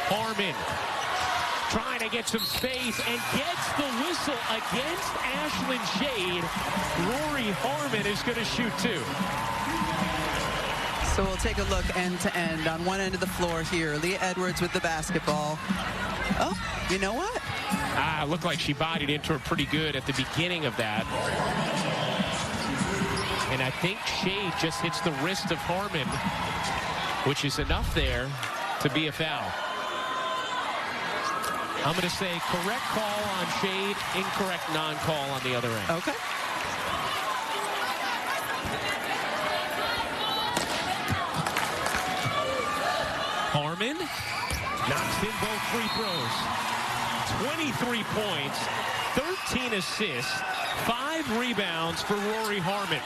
Harmon trying to get some space and gets the whistle against Ashlyn Shade. Rory Harmon is going to shoot two. So we'll take a look end to end. On one end of the floor here, Leah Edwards with the basketball. Oh, you know what? Looked like she bodied into her pretty good at the beginning of that. And I think Shade just hits the wrist of Harmon, which is enough there to be a foul. I'm going to say correct call on Shade, incorrect non-call on the other end. Okay. Harmon knocks in both free throws. 23 points, 13 assists, 5 rebounds for Rory Harmon.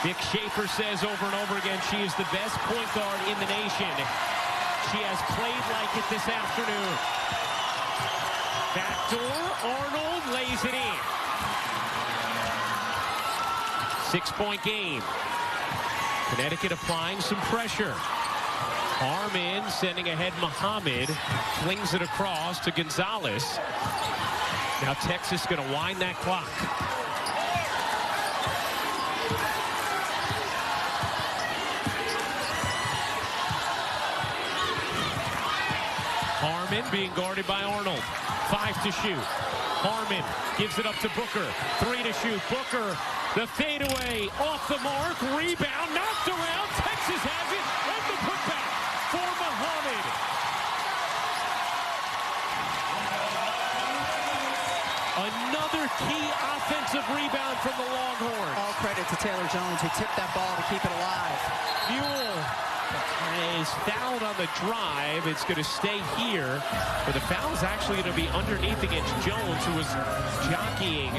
Vic Schaefer says over and over again she is the best point guard in the nation. She has played like it this afternoon. Backdoor, Arnold lays it in. 6-point game. Connecticut applying some pressure. Harmon sending ahead Muhammad, flings it across to Gonzalez. Now Texas going to wind that clock. Harmon being guarded by Arnold. 5 to shoot. Harmon gives it up to Booker. 3 to shoot. Booker, the fadeaway, off the mark, rebound, knocked around. Texas has it, and the putback for Muhammad. Another key offensive rebound from the Longhorns. All credit to Taylor Jones, who tipped that ball to keep it alive. Mule is fouled on the drive. It's going to stay here, but the foul is actually going to be underneath against Jones, who was jockeying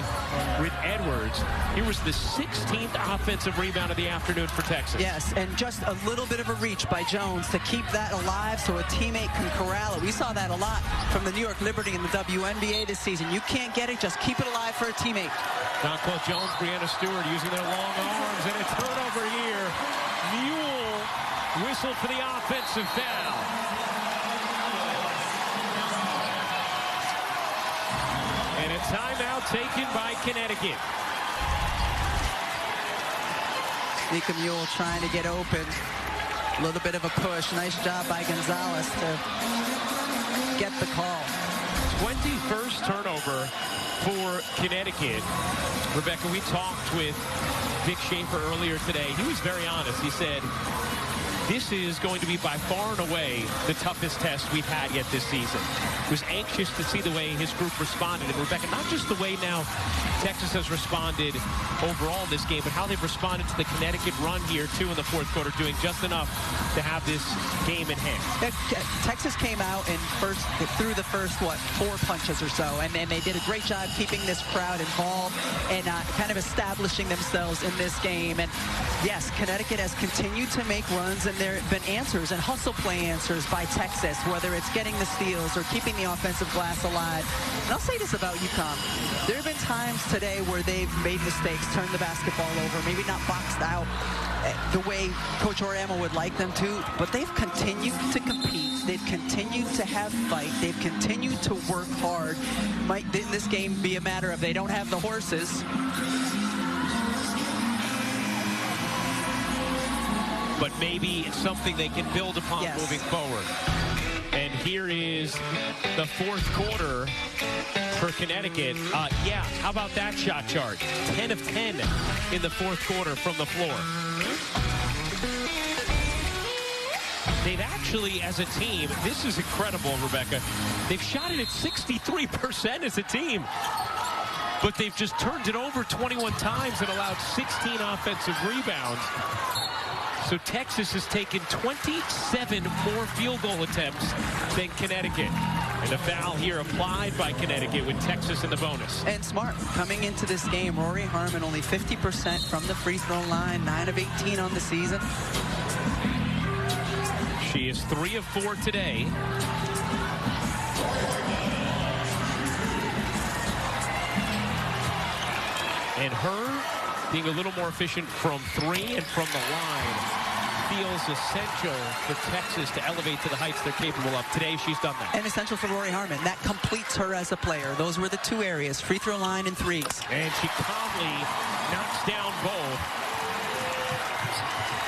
with Edwards. Here was the 16th offensive rebound of the afternoon for Texas. Yes, and just a little bit of a reach by Jones to keep that alive so a teammate can corral it. We saw that a lot from the New York Liberty in the WNBA this season. You can't get it, just keep it alive for a teammate. Donquil Jones, Brianna Stewart using their long arms, and a turnover here. Mule whistle for the offensive foul. And a timeout taken by Connecticut. Nika Mule trying to get open. A little bit of a push. Nice job by Gonzalez to get the call. 21st turnover for Connecticut. Rebecca, we talked with Vic Schaefer earlier today. He was very honest. He said, this is going to be by far and away the toughest test we've had yet this season. Was anxious to see the way his group responded. And Rebecca, not just the way now Texas has responded overall in this game, but how they've responded to the Connecticut run here, too, in the fourth quarter, doing just enough to have this game in hand. Texas came out and threw the first, 4 punches or so, and they did a great job keeping this crowd involved and kind of establishing themselves in this game. And yes, Connecticut has continued to make runs, and there have been answers and hustle play answers by Texas, whether it's getting the steals or keeping the offensive glass alive. And I'll say this about UConn. There have been times today where they've made mistakes, turned the basketball over, maybe not boxed out the way Coach Oriamo would like them to, but they've continued to compete. They've continued to have fight. They've continued to work hard. Might in this game be a matter of they don't have the horses, but maybe it's something they can build upon moving forward. And here is the fourth quarter for Connecticut. How about that shot chart? 10 of 10 in the fourth quarter from the floor. They've actually, as a team, this is incredible, Rebecca. They've shot it at 63% as a team. But they've just turned it over 21 times and allowed 16 offensive rebounds. So Texas has taken 27 more field goal attempts than Connecticut. And a foul here applied by Connecticut with Texas in the bonus. And smart. Coming into this game, Rory Harmon only 50% from the free throw line, 9 of 18 on the season. She is 3 of 4 today. And her being a little more efficient from 3 and from the line. feels essential for Texas to elevate to the heights they're capable of. Today, she's done that. And essential for Rory Harmon. That completes her as a player. Those were the two areas, free throw line and threes. And she calmly knocks down both.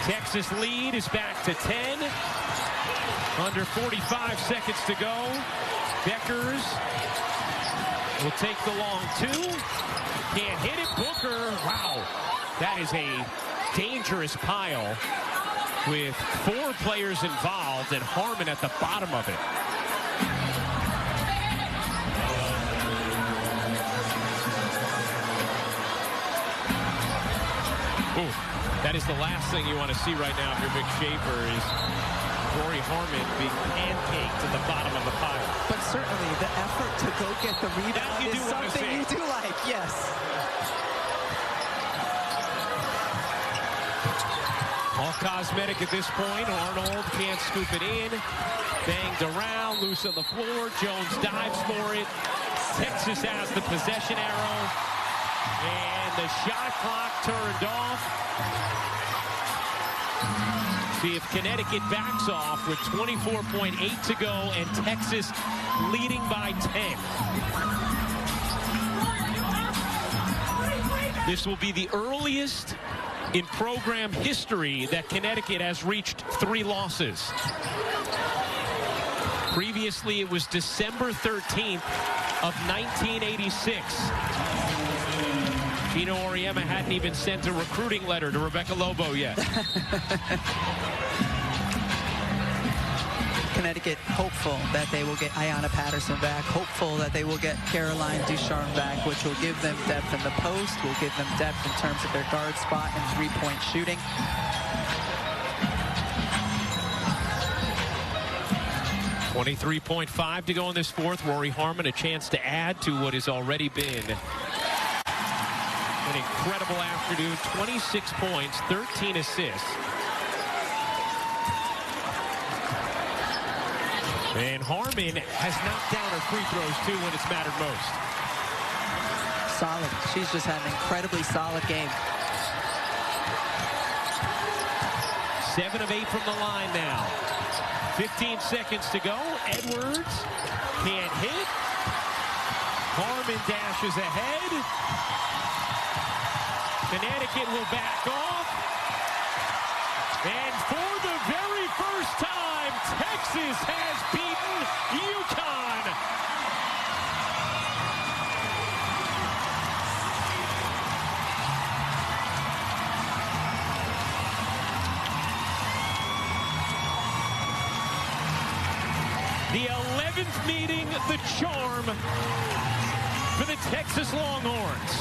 Texas lead is back to 10. Under 45 seconds to go. Beckers will take the long two. Can't hit it. Booker. Wow. That is a dangerous pile with 4 players involved and Harmon at the bottom of it. Ooh, that is the last thing you want to see right now if you're Vic Schaefer is Rory Harmon being pancaked at the bottom of the pile. But certainly the effort to go get the rebound is something you do like, yes. All cosmetic at this point. Arnold can't scoop it in. Banged around, loose on the floor. Jones dives for it. Texas has the possession arrow. And the shot clock turned off. See if Connecticut backs off with 24.8 to go and Texas leading by 10. This will be the earliest in program history that Connecticut has reached 3 losses. Previously, it was December 13th of 1986. Gino Auriemma hadn't even sent a recruiting letter to Rebecca Lobo yet. Connecticut hopeful that they will get Ayanna Patterson back, hopeful that they will get Caroline Ducharme back, which will give them depth in the post, will give them depth in terms of their guard spot and three-point shooting. .5 to go in this fourth. Rory Harmon a chance to add to what has already been an incredible afternoon. 26 points, 13 assists. And Harmon has knocked down her free throws, too, when it's mattered most. Solid. She's just had an incredibly solid game. 7 of 8 from the line now. 15 seconds to go. Edwards can't hit. Harmon dashes ahead. Connecticut will back off. And for the very first time, Texas has beaten UConn. The 11th meeting, the charm for the Texas Longhorns.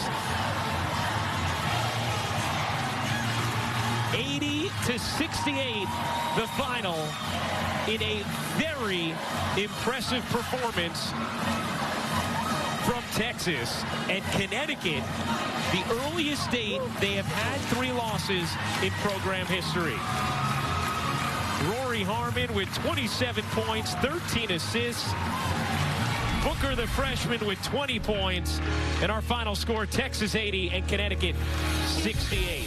80-68, the final, in a very impressive performance from Texas. And Connecticut, the earliest date they have had 3 losses in program history. Rory Harmon with 27 points, 13 assists. Booker, the freshman, with 20 points. And our final score, Texas 80 and Connecticut 68.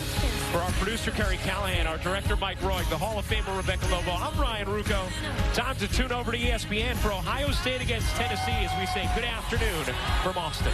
For our producer, Kerry Callahan, our director, Mike Roig, the Hall of Famer, Rebecca Lobo, I'm Ryan Rucco. Time to tune over to ESPN for Ohio State against Tennessee as we say good afternoon from Austin.